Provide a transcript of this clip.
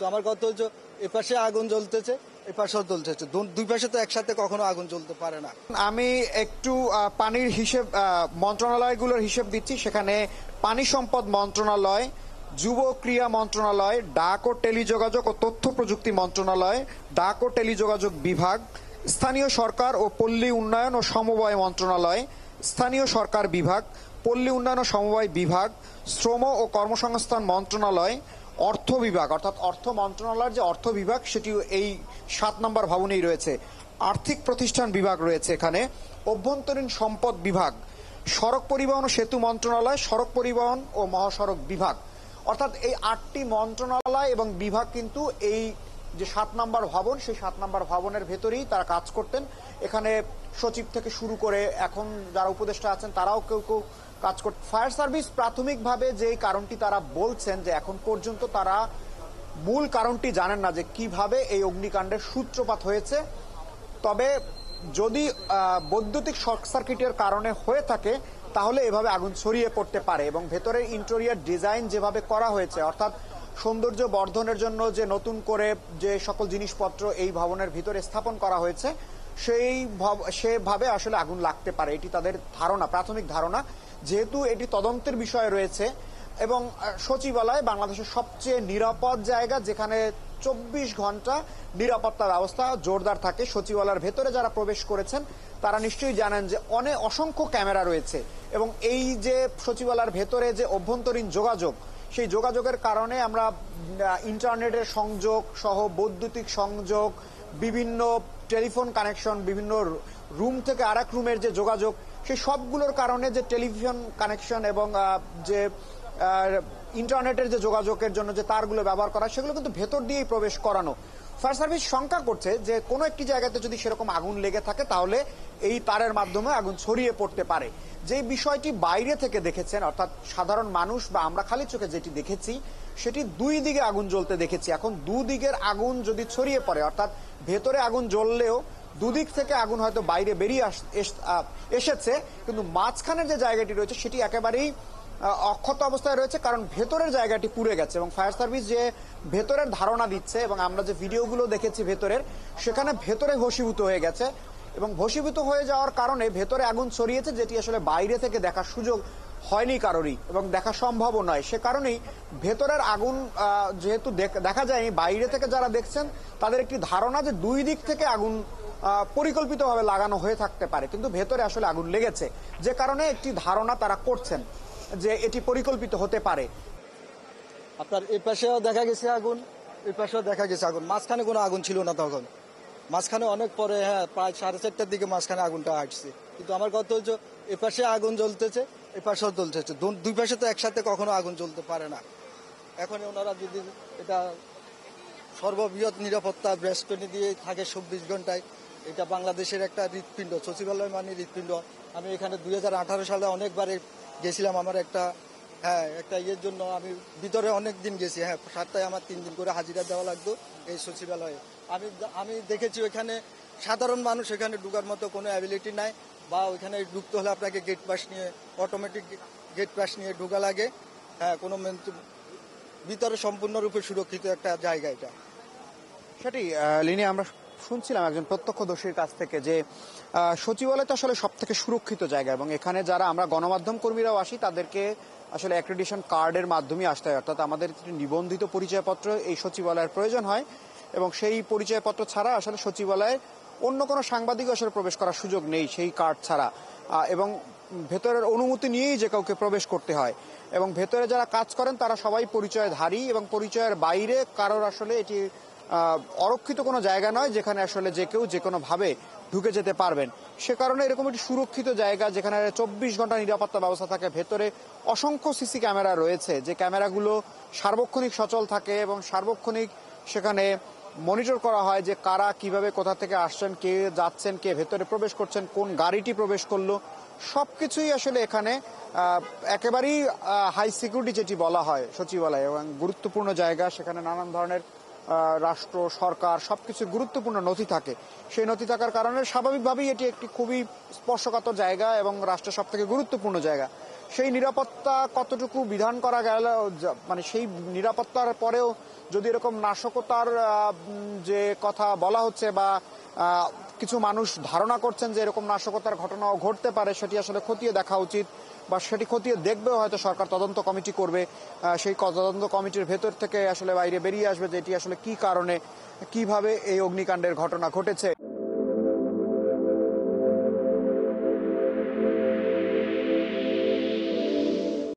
কিন্তু আমার কথা হচ্ছে এপাশে আগুন জ্বলতেছে, এপাশেও জ্বলতেছে, দুই পাশে তো একসাথে কখনো আগুন জ্বলতে পারে না। আমি একটু পানির হিসেব মন্ত্রণালয়গুলোর হিসেব দিচ্ছি। সেখানে পানি সম্পদ মন্ত্রণালয়, যুব ক্রীড়া মন্ত্রণালয়, ডাক ও টেলিযোগাযোগ ও তথ্য প্রযুক্তি মন্ত্রণালয়, ডাক ও টেলিযোগাযোগ বিভাগ, স্থানীয় সরকার ও পল্লী উন্নয়ন ও সমবায় মন্ত্রণালয়, স্থানীয় সরকার বিভাগ, পল্লী উন্নয়ন ও সমবায় বিভাগ, শ্রম ও কর্মসংস্থান মন্ত্রণালয়, অর্থ বিভাগ অর্থাৎ অর্থ মন্ত্রণালয়ের যে অর্থ বিভাগ সেটি এই 7 নম্বর ভবনেই রয়েছে, আর্থিক প্রতিষ্ঠান বিভাগ রয়েছে এখানে, অভ্যন্তরীণ সম্পদ বিভাগ, সড়ক পরিবহন ও সেতু মন্ত্রণালয়, সড়ক পরিবহন ও মহাসড়ক বিভাগ। অর্থাৎ এই 8টি মন্ত্রণালয় এবং বিভাগ কিন্তু এই যে 7 নম্বর ভবন, সেই 7 নম্বর ভবনের ভেতরেই তারা কাজ করতেন। এখানে সচিব থেকে শুরু করে এখন যারা উপদেষ্টা আছেন তারাও কেউ কেউ কাজ করতেন। ফায়ার সার্ভিস প্রাথমিকভাবে যে কারণটি তারা বলছেন যে এখন পর্যন্ত তারা মূল কারণটি জানেন না যে কিভাবে এই অগ্নিকাণ্ডের সূত্রপাত হয়েছে। তবে যদি বৈদ্যুতিক শর্ট সার্কিটের কারণে হয়ে থাকে তাহলে এভাবে আগুন ছড়িয়ে পড়তে পারে, এবং ভেতরের ইন্টেরিয়র ডিজাইন যেভাবে করা হয়েছে অর্থাৎ সৌন্দর্য বর্ধনের জন্য যে নতুন করে যে সকল জিনিসপত্র এই ভবনের ভিতরে স্থাপন করা হয়েছে সেভাবে আসলে আগুন লাগতে পারে, এটি তাদের ধারণা, প্রাথমিক ধারণা। যেহেতু এটি তদন্তের বিষয় রয়েছে এবং সচিবালয় বাংলাদেশের সবচেয়ে নিরাপদ জায়গা, যেখানে 24 ঘন্টা নিরাপত্তা ব্যবস্থা জোরদার থাকে। সচিবালয়ের ভেতরে যারা প্রবেশ করেছেন তারা নিশ্চয়ই জানেন যে অসংখ্য ক্যামেরা রয়েছে, এবং এই যে সচিবালয়ের ভেতরে যে অভ্যন্তরীণ যোগাযোগ, সেই যোগাযোগের কারণে আমরা ইন্টারনেটের সংযোগ সহ বৈদ্যুতিক সংযোগ, বিভিন্ন টেলিফোন কানেকশন, বিভিন্ন রুম থেকে আরেক রুমের যে যোগাযোগ, সেই সবগুলোর কারণে যে টেলিভিশন কানেকশন এবং যে ইন্টারনেটের যে যোগাযোগের জন্য যে তারগুলো ব্যবহার করা, সেগুলো কিন্তু ভেতর দিয়েই প্রবেশ করানো। ফায়ার সার্ভিস শঙ্কা করছে যে কোনো একটি জায়গাতে যদি সেরকম আগুন লেগে থাকে তাহলে এই তারের মাধ্যমে আগুন ছড়িয়ে পড়তে পারে। যে বিষয়টি বাইরে থেকে দেখেছেন অর্থাৎ সাধারণ মানুষ বা আমরা খালি চোখে যেটি দেখেছি সেটি দুই দিকে আগুন জ্বলতে দেখেছি। এখন দুদিকের আগুন যদি ছড়িয়ে পড়ে অর্থাৎ ভেতরে আগুন জ্বললেও দুদিক থেকে আগুন হয়তো বাইরে বেরিয়ে এসেছে, কিন্তু মাঝখানের যে জায়গাটি রয়েছে সেটি একেবারেই অক্ষত অবস্থায় রয়েছে, কারণ ভেতরের জায়গাটি পুড়ে গেছে। এবং ফায়ার সার্ভিস যে ভেতরের ধারণা দিচ্ছে এবং আমরা যে ভিডিওগুলো দেখেছি ভেতরের, সেখানে ভেতরে ভস্মীভূত হয়ে গেছে, এবং ভস্মীভূত হয়ে যাওয়ার কারণে ভেতরে আগুন ছড়িয়েছে, যেটি আসলে বাইরে থেকে দেখার সুযোগ হয়নি কারোরই এবং দেখা সম্ভবও নয়। সে কারণেই ভেতরের আগুন যেহেতু দেখা যায়নি, বাইরে থেকে যারা দেখছেন তাদের একটি ধারণা যে দুই দিক থেকে আগুন পরিকল্পিতভাবে লাগানো হয়ে থাকতে পারে, কিন্তু ভেতরে আসলে আগুন লেগেছে, যে কারণে একটি ধারণা তারা করছেন যে এটি পরিকল্পিত হতে পারে। আপনার এই পাশেও দেখা গেছে আগুন, এই পাশেও দেখা গেছে আগুন, মাঝখানে কোনো আগুন ছিল না তখন, মাঝখানে অনেক পরে, হ্যাঁ প্রায় 4:30টার দিকে মাঝখানে আগুনটা আসছে। কিন্তু আমার কথা হচ্ছে এপাশে আগুন জ্বলতেছে, এপাশেও জ্বলতেছে, দুই পাশে তো একসাথে কখনো আগুন জ্বলতে পারে না। এখন ওনারা যদি এটা সর্ববৃহৎ নিরাপত্তা বেষ্টনী দিয়ে থাকে 24 ঘন্টায়, এটা বাংলাদেশের একটা হৃৎপিণ্ড, সচিবালয় মানে হৃৎপিণ্ড। আমি এখানে 2018 সালে অনেকবারে গেছিলাম, আমার একটা ইয়ের জন্য আমি ভিতরে অনেক দিন গেছি। হ্যাঁ, সপ্তাহে আমার 3 দিন করে হাজিরা দেওয়া লাগতো এই সচিবালয়ে। আমি দেখেছি ওইখানে সাধারণ মানুষ এখানে ঢুকার মতো কোনো অ্যাবিলিটি নাই, বা ওইখানে ঢুকতে হলে আপনাকে গেট পাস নিয়ে, অটোমেটিক গেট পাস নিয়ে ঢোকা লাগে। হ্যাঁ, কোনো ভিতরে সম্পূর্ণরূপে সুরক্ষিত একটা জায়গা এটা। সেটি লিনি আমরা শুনছিলাম একজন প্রত্যক্ষদর্শীর কাছ থেকে যে সচিবালয় তো আসলে সব থেকে সুরক্ষিত জায়গা, এবং এখানে যারা আমরা গণমাধ্যম কর্মীরাও আসি তাদেরকে আসলে অ্যাক্রেডিটেশন কার্ডের মাধ্যমে আসতে হয়, অর্থাৎ আমাদের নিবন্ধিত পরিচয়পত্র এই সচিবালয়ের প্রয়োজন হয়, এবং সেই পরিচয়পত্র ছাড়া আসলে সচিবালয়ে অন্য কোনো সাংবাদিকও আসলে প্রবেশ করার সুযোগ নেই সেই কার্ড ছাড়া, এবং ভেতরের অনুমতি নিয়েই যে কাউকে প্রবেশ করতে হয়। এবং ভেতরে যারা কাজ করেন তারা সবাই পরিচয়ধারী, এবং পরিচয়ের বাইরে কারোর আসলে এটি অরক্ষিত কোনো জায়গা নয় যেখানে আসলে যে কেউ যে কোনোভাবে ঢুকে যেতে পারবেন। সে কারণে এরকম একটি সুরক্ষিত জায়গা যেখানে 24 ঘন্টা নিরাপত্তা ব্যবস্থা থাকে, ভেতরে অসংখ্য সিসি ক্যামেরা রয়েছে, যে ক্যামেরাগুলো সার্বক্ষণিক সচল থাকে এবং সার্বক্ষণিক সেখানে মনিটর করা হয় যে কারা কিভাবে কোথা থেকে আসছেন, কে যাচ্ছেন, কে ভেতরে প্রবেশ করছেন, কোন গাড়িটি প্রবেশ করলো, সবকিছুই আসলে এখানে একেবারেই হাই সিকিউরিটি যেটি বলা হয় সচিবালয়, এবং গুরুত্বপূর্ণ জায়গা। সেখানে নানান ধরনের রাষ্ট্র, সরকার সবকিছু গুরুত্বপূর্ণ নথি থাকে। সেই নথি থাকার কারণে স্বাভাবিকভাবেই এটি একটি খুবই স্পর্শকাতর জায়গা এবং রাষ্ট্রের সব থেকে গুরুত্বপূর্ণ জায়গা। সেই নিরাপত্তা কতটুকু বিধান করা গেল, মানে সেই নিরাপত্তার পরেও যদি এরকম নাশকতার যে কথা বলা হচ্ছে বা কিছু মানুষ ধারণা করছেন যে এরকম নাশকতার ঘটনাও ঘটতে পারে, সেটি আসলে খতিয়ে দেখা উচিত বা সেটি খতিয়ে দেখবেও হয়তো সরকার। তদন্ত কমিটি করবে, সেই তদন্ত কমিটির ভেতর থেকে আসলে বাইরে বেরিয়ে আসবে যে এটি আসলে কি কারণে কিভাবে এই অগ্নিকাণ্ডের ঘটনা ঘটেছে।